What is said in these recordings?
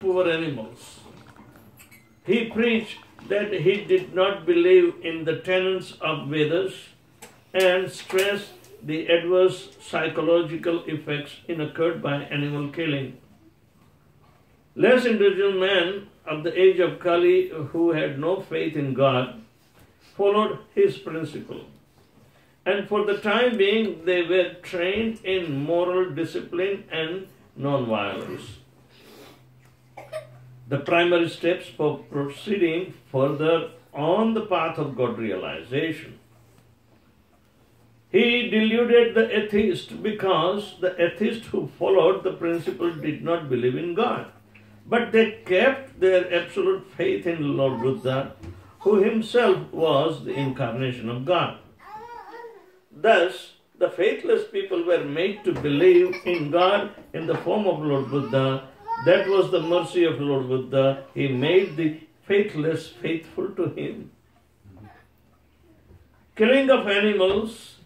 poor animals. He preached that he did not believe in the tenets of Vedas and stressed the adverse psychological effects incurred by animal killing. Less intelligent men of the age of Kali who had no faith in God followed his principle. And for the time being, they were trained in moral discipline and non-violence. The primary steps for proceeding further on the path of God realization. He deluded the atheist because the atheists who followed the principle did not believe in God. But they kept their absolute faith in Lord Buddha, who himself was the incarnation of God. Thus, the faithless people were made to believe in God in the form of Lord Buddha. That was the mercy of Lord Buddha. He made the faithless faithful to him. Killing of animals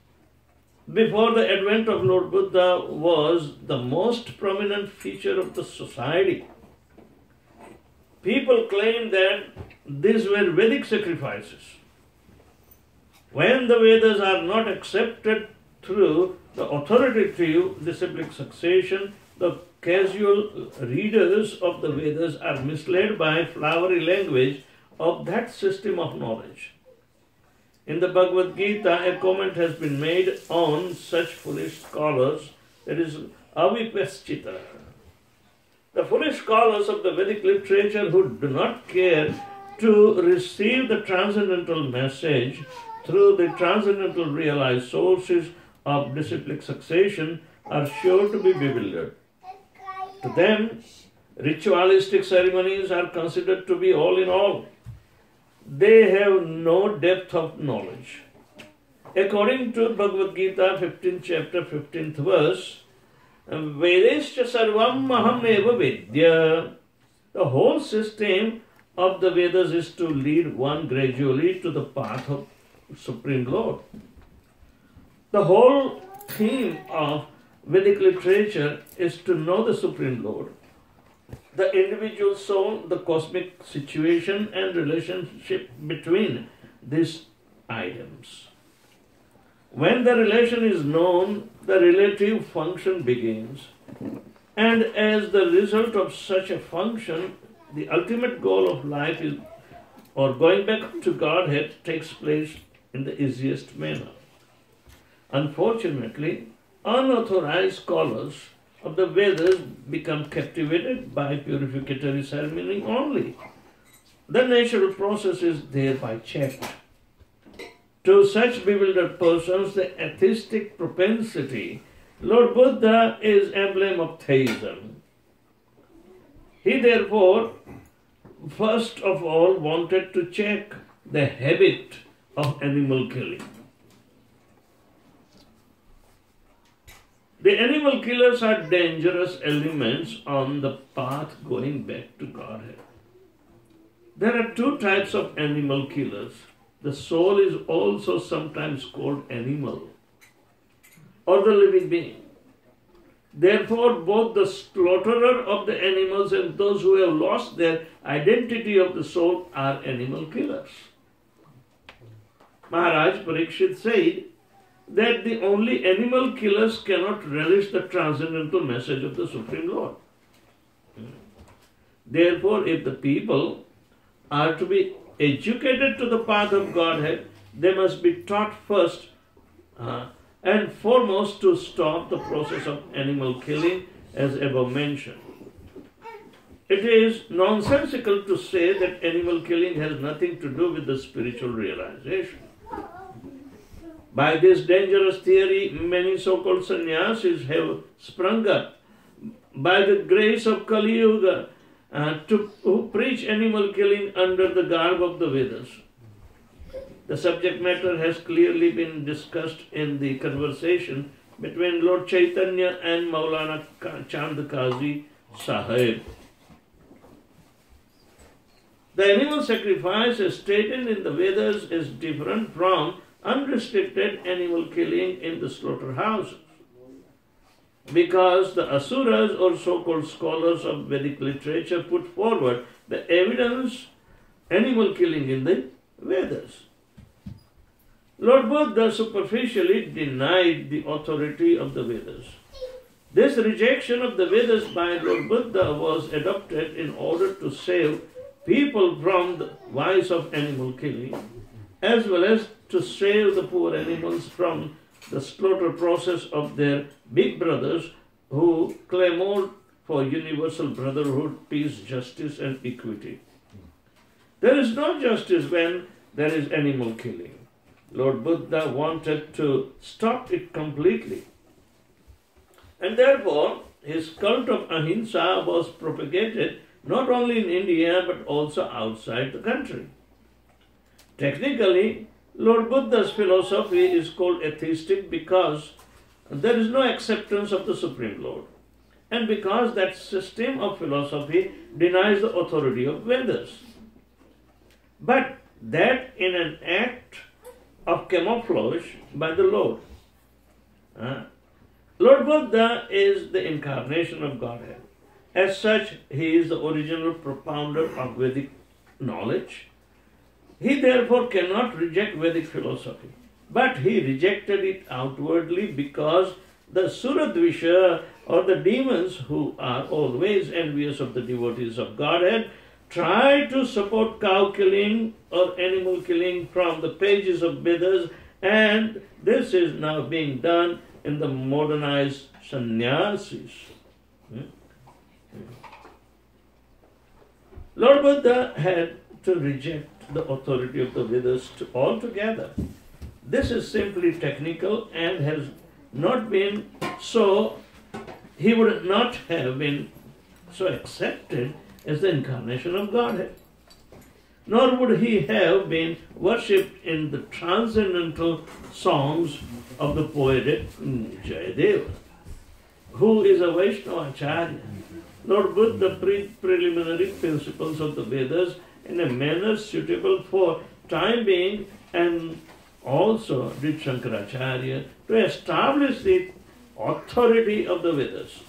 before the advent of Lord Buddha was the most prominent feature of the society. People claim that these were Vedic sacrifices. When the Vedas are not accepted through the authoritative disciplic succession, the casual readers of the Vedas are misled by flowery language of that system of knowledge. In the Bhagavad Gita, a comment has been made on such foolish scholars, that is, avipaschita. The foolish scholars of the Vedic literature who do not care to receive the transcendental message through the transcendental realized sources of disciplic succession are sure to be bewildered. To them, ritualistic ceremonies are considered to be all in all. They have no depth of knowledge. According to Bhagavad Gita, 15th chapter, 15th verse, Vedescha sarvam maham eva vedya. The whole system of the Vedas is to lead one gradually to the path of Supreme Lord. The whole theme of Vedic literature is to know the Supreme Lord, the individual soul, the cosmic situation and relationship between these items. When the relation is known, the relative function begins, and as the result of such a function, the ultimate goal of life is, or going back to Godhead, takes place in the easiest manner. Unfortunately, unauthorized scholars of the Vedas become captivated by purificatory ceremony only. The natural process is thereby checked. To such bewildered persons, the atheistic propensity, Lord Buddha is emblem of theism. He therefore, first of all, wanted to check the habit of animal killing. The animal killers are dangerous elements on the path going back to Godhead. There are two types of animal killers. The soul is also sometimes called animal or the living being. Therefore, both the slaughterer of the animals and those who have lost their identity of the soul are animal killers. Maharaj Parikshit said that the only animal killers cannot relish the transcendental message of the Supreme Lord. Therefore, if the people are to be educated to the path of Godhead, they must be taught first and foremost to stop the process of animal killing as above mentioned. It is nonsensical to say that animal killing has nothing to do with the spiritual realization. By this dangerous theory, many so-called sannyasis have sprung up by the grace of Kali Yuga who preach animal killing under the garb of the Vedas. The subject matter has clearly been discussed in the conversation between Lord Chaitanya and Maulana Chand Kazi Sahib. The animal sacrifice as stated in the Vedas is different from unrestricted animal killing in the slaughterhouses. because the Asuras or so-called scholars of Vedic literature put forward the evidence animal killing in the Vedas. Lord Buddha superficially denied the authority of the Vedas. This rejection of the Vedas by Lord Buddha was adopted in order to save people from the vice of animal killing, as well as to save the poor animals from the slaughter process of their big brothers who clamored for universal brotherhood, peace, justice, and equity. There is no justice when there is animal killing. Lord Buddha wanted to stop it completely. And therefore, his cult of Ahimsa was propagated not only in India but also outside the country. Technically, Lord Buddha's philosophy is called atheistic because there is no acceptance of the Supreme Lord, and because that system of philosophy denies the authority of Vedas. But that in an act of camouflage by the Lord. Lord Buddha is the incarnation of Godhead. As such, he is the original propounder of Vedic knowledge. He therefore cannot reject Vedic philosophy, but he rejected it outwardly because the Suradvisha, or the demons who are always envious of the devotees of Godhead, try to support cow killing or animal killing from the pages of Vedas, and this is now being done in the modernized sannyasis. Lord Buddha had to reject the authority of the Vedas altogether. This is simply technical and has not been so, he would not have been so accepted as the incarnation of Godhead. Nor would he have been worshipped in the transcendental songs of the poet Jayadeva, who is a Vaishnava Acharya. Lord Buddha preached preliminary principles of the Vedas in a manner suitable for time being, and also did Shankaracharya to establish the authority of the Vedas.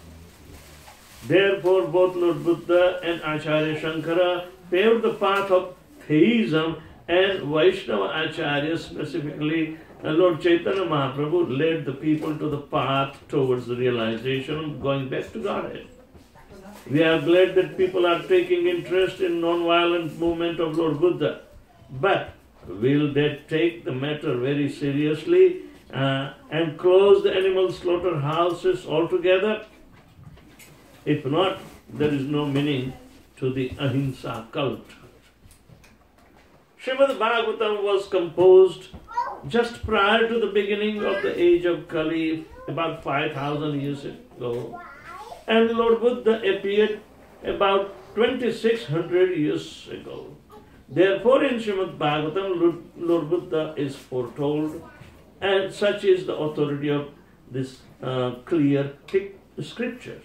Therefore, both Lord Buddha and Acharya Shankara paved the path of theism, and Vaishnava Acharya, specifically Lord Chaitanya Mahaprabhu, led the people to the path towards the realization of going back to Godhead. We are glad that people are taking interest in non-violent movement of Lord Buddha, but will they take the matter very seriously and close the animal slaughterhouses altogether? If not, there is no meaning to the Ahimsa cult. Srimad Bhagavatam was composed just prior to the beginning of the age of Kali, about 5,000 years ago. And Lord Buddha appeared about 2600 years ago. Therefore, in Srimad Bhagavatam, Lord Buddha is foretold, and such is the authority of this clear scriptures.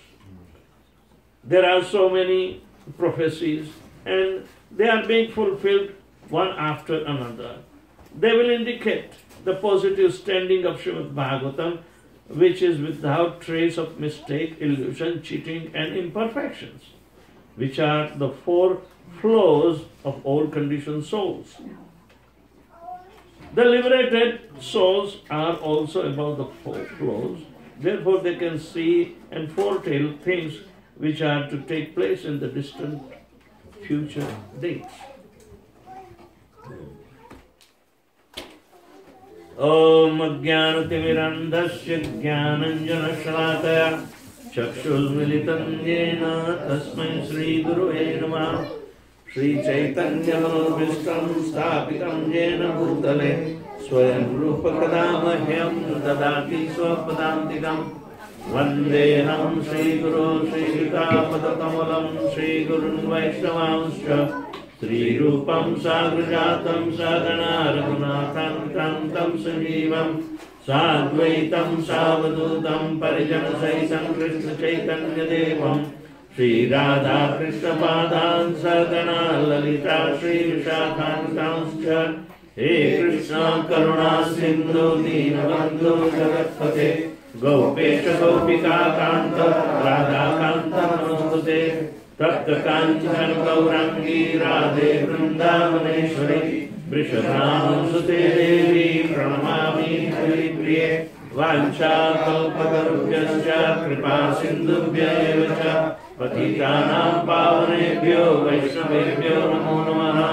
There are so many prophecies, and they are being fulfilled one after another. They will indicate the positive standing of Srimad Bhagavatam, which is without trace of mistake, illusion, cheating, and imperfections, which are the four flows of all conditioned souls. The liberated souls are also above the four flows. Therefore, they can see and foretell things which are to take place in the distant future dates. Om Ajnanatimirandhasya Jnananjanashalakaya Chakshulmilitam Yena Tasmai Shri Gurave Namah. Shri Chaitanya Manobhishtam Sthapitam Yena Bhutale Swayam Rupa Kadamahyam Dadati Swapadantikam Vandeham Shri Guru Shri Gita-pada-kamalam Shri Gurun Vaishnavanscha Sri Rupam Sagrajatam Sagana Raghunatham Tam Sanjeevam Sadvaitam Savadutam Parijana Saitam Krishna Chaitanya Devam Shri Radha Krishna Padhan Sagana Lalita Shri Vishakhantanscha He Krishna Karuna Sindhu Deenabandhu Jagatpate Gopesha Gopika Kanta Radha Kanta Namostute Tapta Kanchan Gaurangi Radhe Vrindavaneshwari Vrishabhanusuti Devi Pranamami Haripriye Vancha Kalpatarubhyascha Kripa Sindhubhya eva cha Patitanam Pavanebhyo Vaishnavebhyo Namo Namaha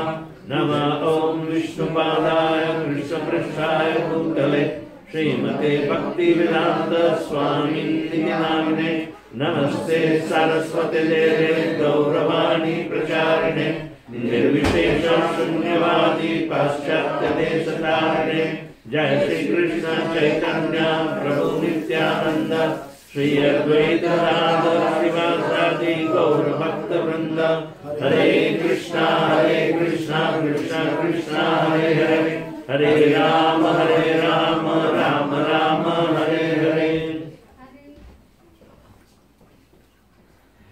Nama Om Vishnupadaya Krishna Prishthaya Bhutale Srimate Bhaktivedanta Swami Nityanamine Namaste Saraswate Deve Gauravani Pracharine Nirvishesha Shunyavadi Paschatya Desatarine Jai Shri Krishna Chaitanya Prabhu Nityananda Shri Advaita Radha Srivasadi Gaura Bhakta Vrinda Hare Krishna Krishna Krishna Hare Hare Hare Rama Rama Rama Hare Hare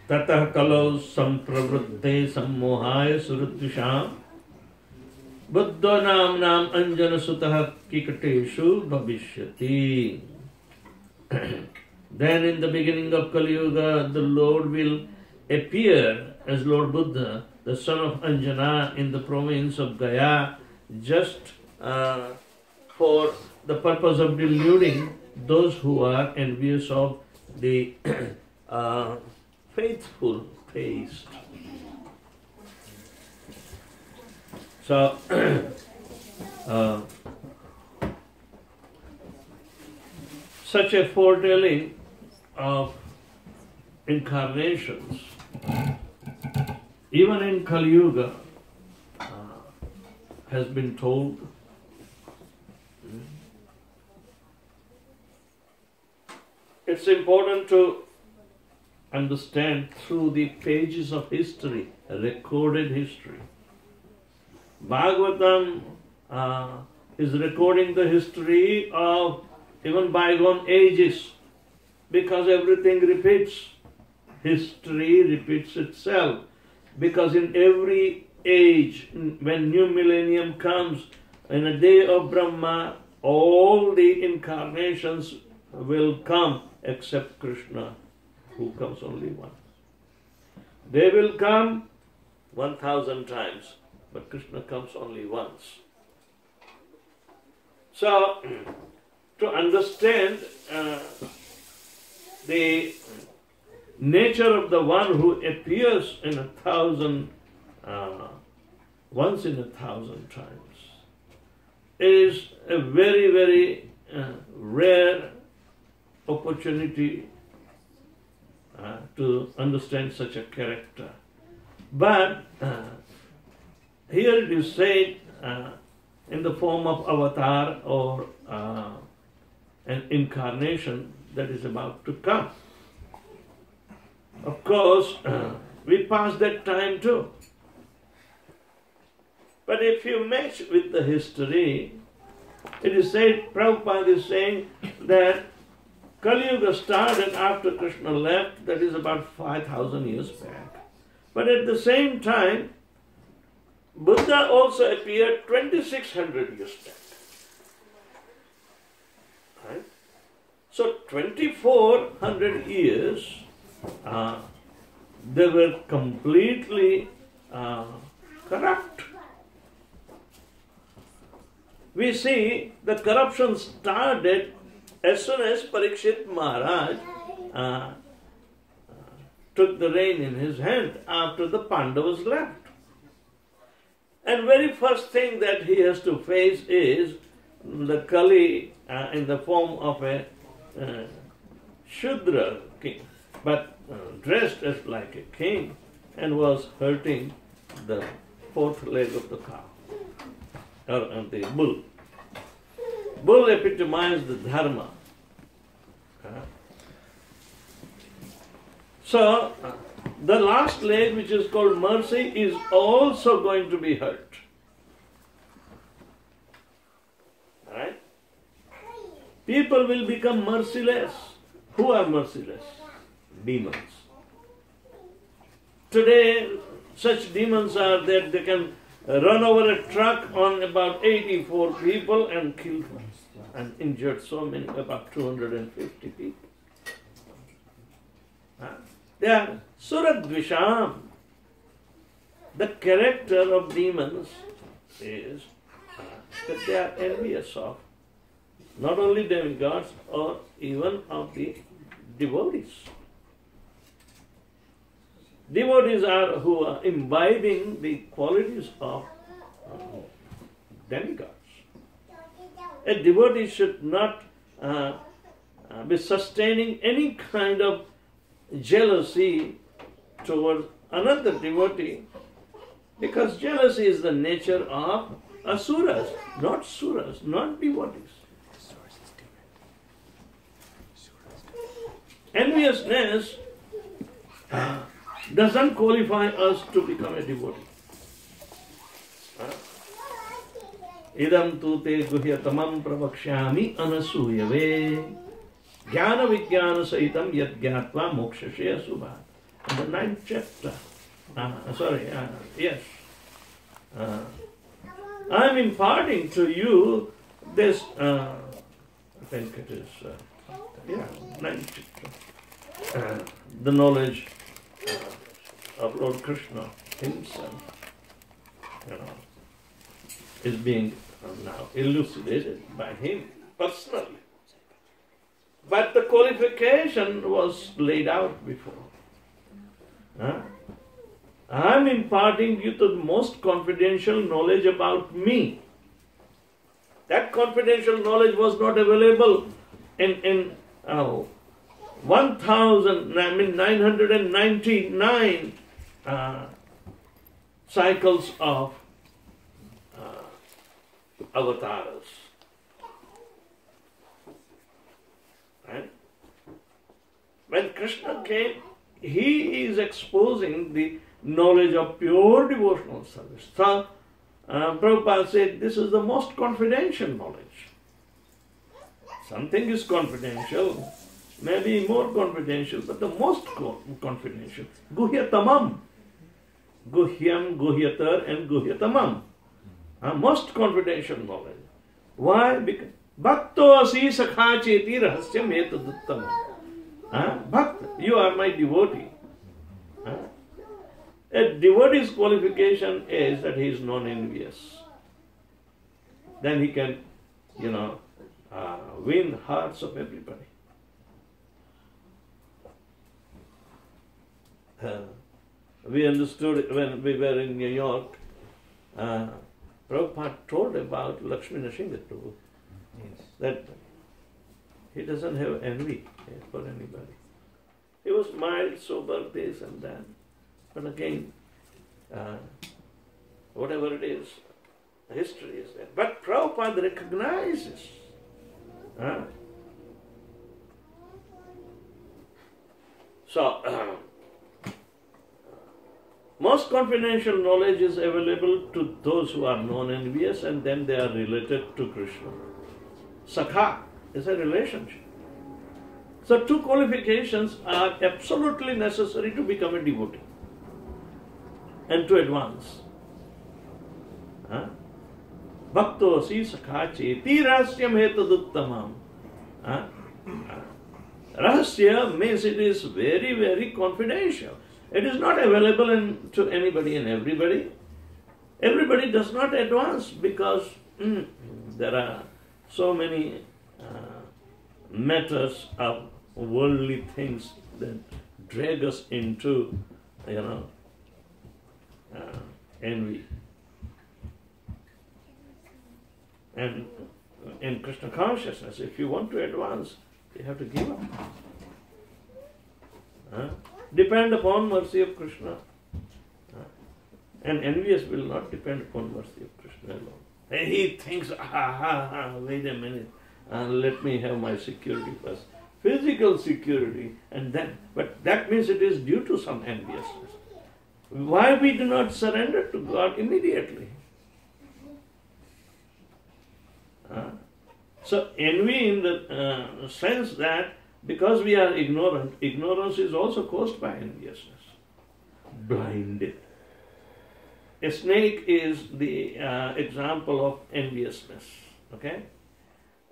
Tatah Kalo Sampravruddhe Sammohaya Surudvisham Buddha Nam Nam Anjana Sutah Kikateshu Bhavishyati. Then in the beginning of Kali Yuga, the Lord will appear as Lord Buddha, the son of Anjana, in the province of Gaya, just for the purpose of deluding those who are envious of the faithful taste. So, such a foretelling of incarnations, even in Kali Yuga, has been told. It's important to understand through the pages of history, recorded history. Bhagavatam is recording the history of even bygone ages, because everything repeats. History repeats itself, because in every age, when new millennium comes, in a day of Brahma, all the incarnations will come except Krishna, who comes only once. They will come 1,000 times, but Krishna comes only once. So, to understand the nature of the one who appears in 1,000, once in 1,000 times, is a very, very rare opportunity to understand such a character. But here it is said in the form of avatar or an incarnation that is about to come. Of course, we pass that time too. But if you match with the history, it is said, Prabhupada is saying that Kali Yuga started after Krishna left, that is about 5,000 years back. But at the same time, Buddha also appeared 2,600 years back. Right? So 2,400 years, they were completely corrupt. We see the corruption started as soon as Parikshit Maharaj took the reign in his hand after the Pandavas left. And very first thing that he has to face is the Kali in the form of a Shudra king, but dressed as like a king, and was hurting the fourth leg of the cow, or the bull. Bull epitomized the dharma. So, the last leg, which is called mercy, is also going to be hurt. Right? People will become merciless. Who are merciless? Demons. Today, such demons are that they can run over a truck on about 84 people and kill them. and injured so many, about 250 people. They are Suradvisham. The character of demons is that they are envious of not only demigods or even of the devotees. Devotees are who are imbibing the qualities of demigods. A devotee should not be sustaining any kind of jealousy towards another devotee, because jealousy is the nature of asuras, not suras, not devotees. Enviousness doesn't qualify us to become a devotee. Idam tu te guhyatamam pravakshyami anasuyave jnana vijnana sahitam yad gyatva mokshasya subhat. In the 9th chapter, I am imparting to you this, I think it is, 9th chapter, the knowledge of Lord Krishna himself, is being now elucidated by him personally. But the qualification was laid out before. I am imparting you to the most confidential knowledge about me. That confidential knowledge was not available in 1,999 cycles of avatars. Right? When Krishna came, he is exposing the knowledge of pure devotional service. So, Prabhupada said this is the most confidential knowledge. Something is confidential, maybe more confidential, but the most confidential. Guhyatamam. Guhyam, Guhyatar, and Guhyatamam. Most confidential knowledge. Why? Because Bhakto asi sakha cheti rahasyam etaduttamam. Bhakt, you are my devotee. A devotee's qualification is that he is non-envious. Then he can, win hearts of everybody. We understood when we were in New York, Prabhupada told about Lakshmi Nrsimha Prabhu that he doesn't have envy for anybody. He was mild, sober, this and that. But again, whatever it is, history is there. But Prabhupada recognizes. Most confidential knowledge is available to those who are non-envious, and then they are related to Krishna. Sakha is a relationship. So 2 qualifications are absolutely necessary to become a devotee and to advance. Bhakto asi sakha cheti rahasyam etaduttamam. Rahasya means it is very, very confidential. It is not available to anybody and everybody. Everybody does not advance because there are so many matters of worldly things that drag us into, envy. And in Krishna consciousness, if you want to advance, you have to give up. Depend upon mercy of Krishna. And envious will not depend upon mercy of Krishna alone. And he thinks, wait a minute, let me have my security first. Physical security, and then, but that means it is due to some enviousness. Why we do not surrender to God immediately? So envy in the sense that because we are ignorant, ignorance is also caused by enviousness. Blinded. A snake is the example of enviousness. Okay?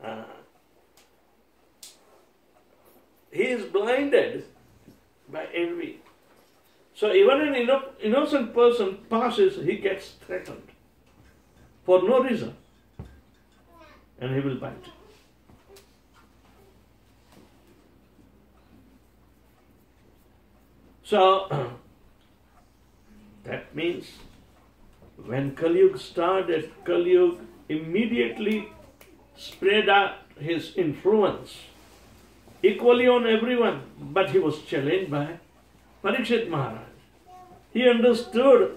uh, he is blinded by envy. So even an innocent person passes, he gets threatened for no reason, and he will bite. So that means when Kali Yuga started, Kali Yuga immediately spread out his influence equally on everyone, but he was challenged by Parikshit Maharaj. He understood,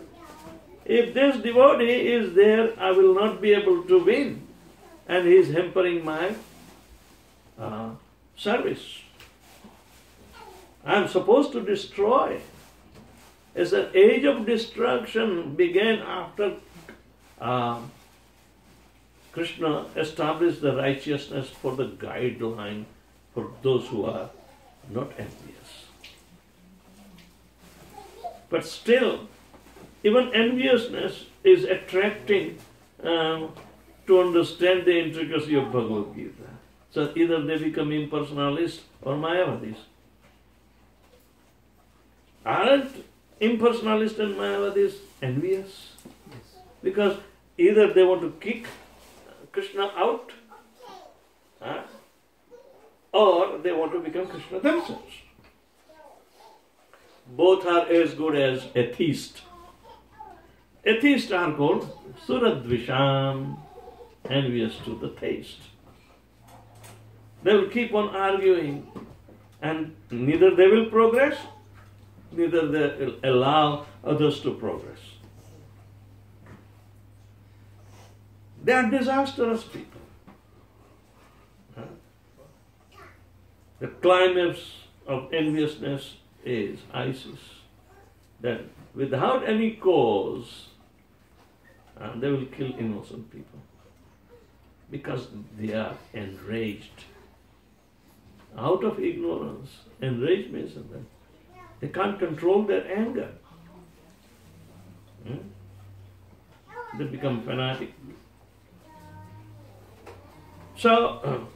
if this devotee is there, I will not be able to win, and he is hampering my service. I am supposed to destroy. As an age of destruction began after Krishna established the righteousness for the guideline for those who are not envious. But still, even enviousness is attracting to understand the intricacy of Bhagavad Gita. So either they become impersonalists or Mayavadis. Aren't impersonalists and Mayavadis envious? Yes. Because either they want to kick Krishna out, or they want to become Krishna themselves. Both are as good as atheists. Atheists are called Suradvisham, envious to the taste. They will keep on arguing, and neither they will progress, neither they will allow others to progress. They are disastrous people. The climax of enviousness is ISIS. That without any cause, they will kill innocent people because they are enraged. Out of ignorance, enraged means that they can't control their anger. They become fanatic. So,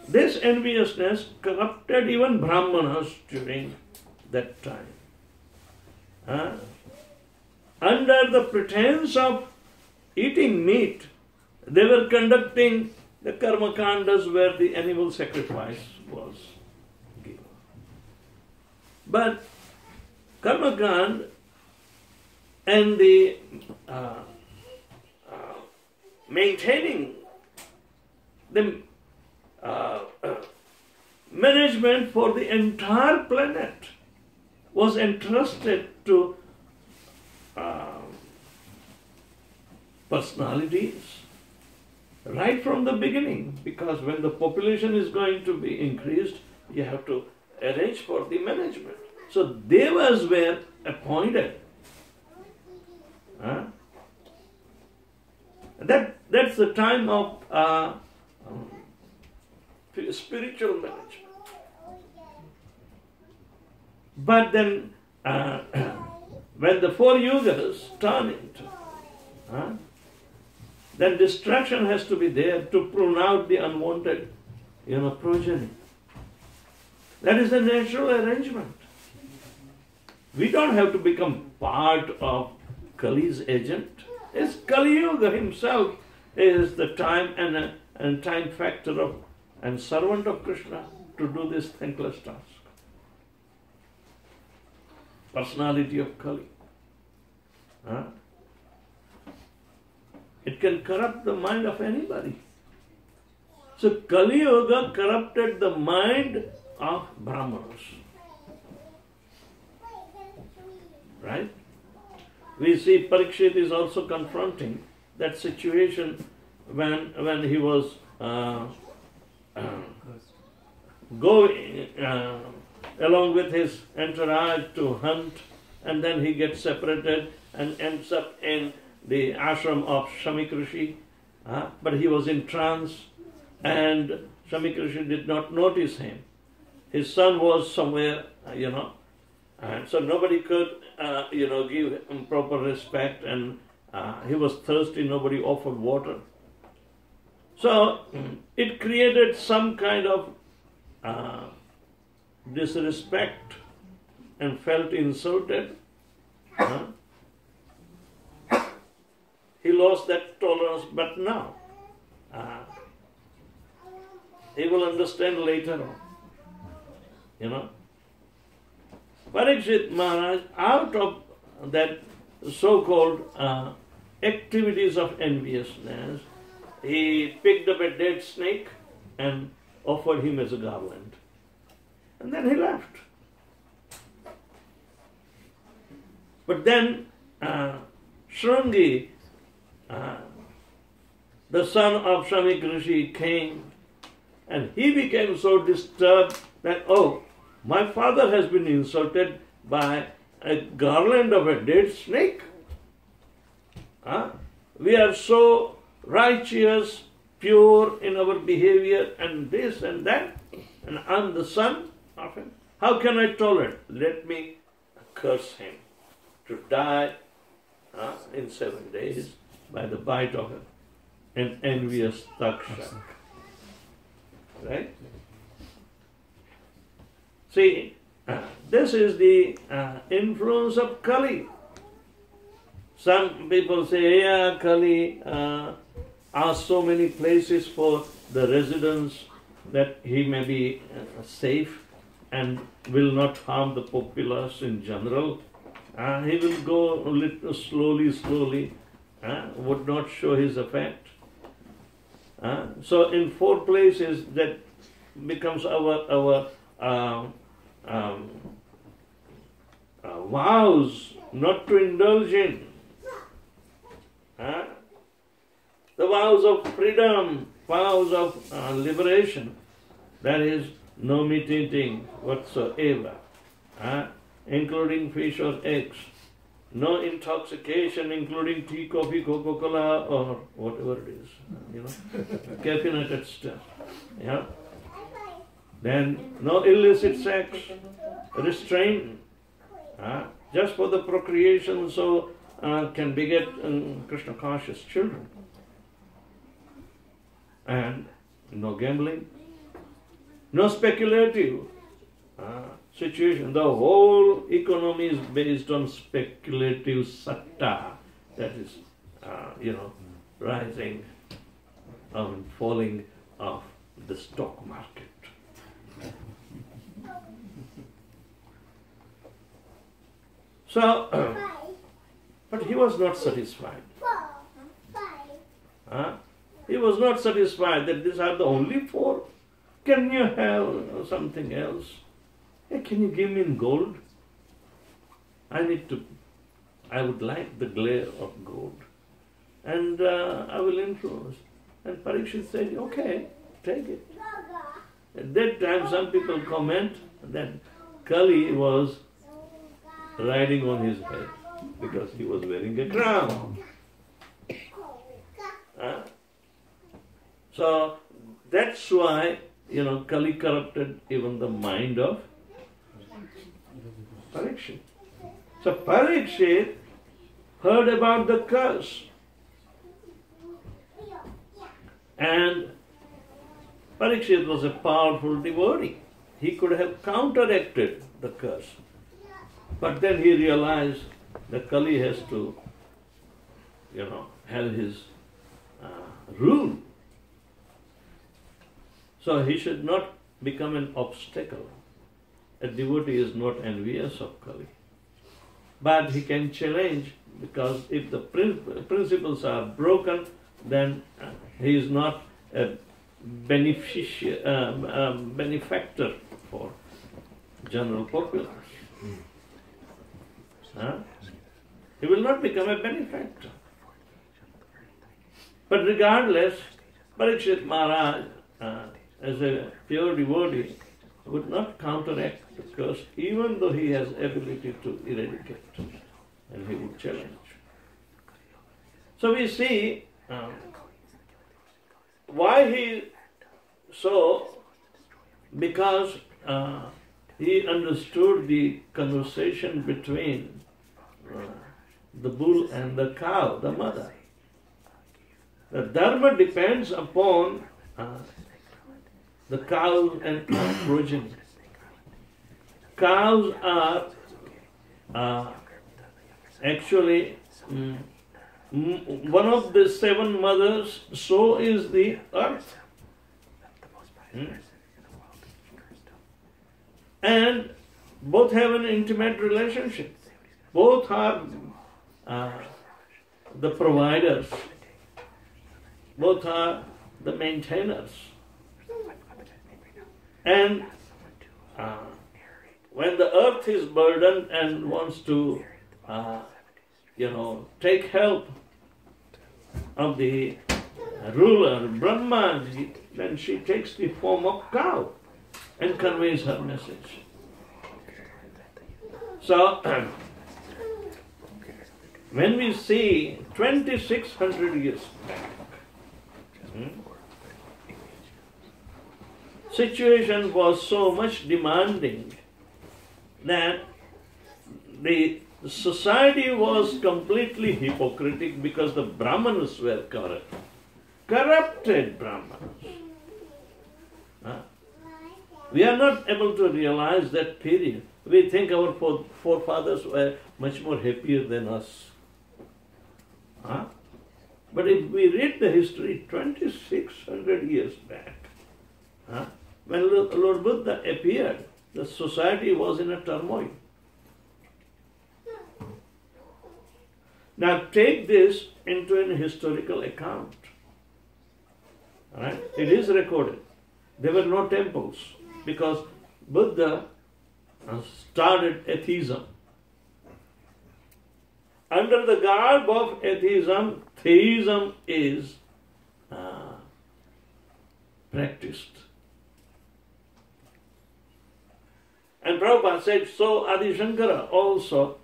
this enviousness corrupted even Brahmanas during that time. Under the pretense of eating meat, they were conducting the karma kandas where the animal sacrifice was given. But karma kand and the maintaining the management for the entire planet was entrusted to personalities right from the beginning, because when the population is going to be increased, you have to arrange for the management. So devas were appointed. That's the time of spiritual management. But then, when the 4 yugas turn into, then destruction has to be there to prune out the unwanted, progeny. That is the natural arrangement. We don't have to become part of Kali's agent. It's Kali Yuga himself is the time and time factor of and servant of Krishna to do this thankless task. Personality of Kali. It can corrupt the mind of anybody. So Kali Yuga corrupted the mind of Brahmanas. Right? We see Parikshit is also confronting that situation when he was going along with his entourage to hunt, and then he gets separated and ends up in the ashram of Shamik Rishi, but he was in trance, and Shamik Rishi did not notice him. His son was somewhere, and so nobody could, give him proper respect, and he was thirsty, nobody offered water. So it created some kind of disrespect and felt insulted. He lost that tolerance, but now he will understand later on. Parikshit Maharaj, out of that so-called activities of enviousness, he picked up a dead snake and offered him as a garland. And then he left. But then Shringi, the son of Shamik Rishi, came, and he became so disturbed that, oh, my father has been insulted by a garland of a dead snake. We are so righteous, pure in our behavior, and this and that, and I'm the son of him. How can I tolerate? Let me curse him to die in 7 days by the bite of an envious Takshak. Right? See, this is the influence of Kali. Some people say, yeah, Kali asked so many places for the residents that he may be safe and will not harm the populace in general. He will go a little slowly, would not show his effect. So in 4 places that becomes our vows not to indulge in. The vows of freedom, vows of liberation, that is no meat eating whatsoever, including fish or eggs, no intoxication including tea, coffee, Coca-Cola or whatever it is, caffeinated stuff. Then no illicit sex, restraint, just for the procreation, so can beget Krishna conscious children. And no gambling, no speculative situation. The whole economy is based on speculative satta, that is, rising and falling of the stock market. So, but he was not satisfied. He was not satisfied that these are the only 4. Can you have something else? Hey, can you give me in gold? I would like the glare of gold. And I will influence. And Parikshit said, okay, take it. At that time, some people comment that Kali was riding on his head because he was wearing a crown. So that's why, Kali corrupted even the mind of Parikshit. So Parikshit heard about the curse. And Parikshit was a powerful devotee. He could have counteracted the curse. But then he realized that Kali has to, have his rule. So he should not become an obstacle. A devotee is not envious of Kali. But he can challenge, because if the principles are broken, then he is not a benefactor for general populace. He will not become a benefactor. But regardless, Parikshit Maharaj, as a pure devotee, would not counteract the curse, even though he has ability to eradicate, and he would challenge. So we see why he so, because he understood the conversation between the bull and the cow, the mother. The dharma depends upon the cows and progeny. Cows are actually one of the 7 mothers, so is the earth. And both have an intimate relationship. Both are the providers. Both are the maintainers. And when the earth is burdened and wants to, take help of the ruler, Brahma, then she takes the form of cow and conveys her message. So, when we see 2600 years back, situation was so much demanding that the society was completely hypocritic because the Brahmanas were corrupt. Corrupted Brahmanas. We are not able to realize that period. We think our forefathers were much more happier than us. But if we read the history 2600 years back, when Lord Buddha appeared, the society was in a turmoil. Now take this into an historical account. Right? It is recorded. There were no temples because Buddha started atheism. Under the garb of atheism, theism is practiced. And Prabhupada said, so Adi Shankara also,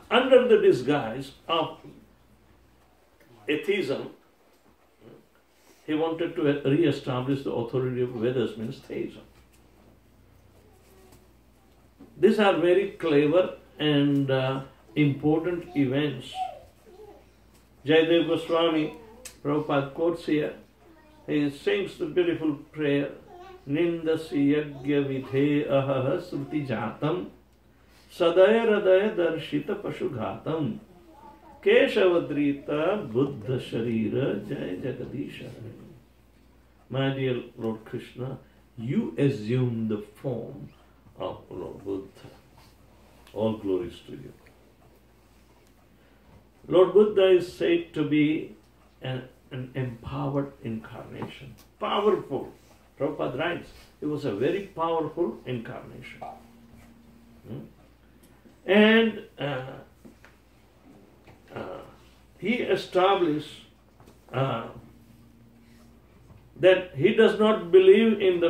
under the disguise of atheism, he wanted to re-establish the authority of Vedas, means theism. These are very clever and important events. Jayadev Goswami, Prabhupada quotes here, he sings the beautiful prayer, Nindasi yagya vidhe ahaha sruti jatam sadaya radaya darshita pashughatam keshavadrita buddha sharira jai jagadisha. My dear Lord Krishna, you assume the form of Lord Buddha. All glories to you. Lord Buddha is said to be an empowered incarnation. Powerful. Prabhupada writes, he was a very powerful incarnation. And he established that he does not believe in the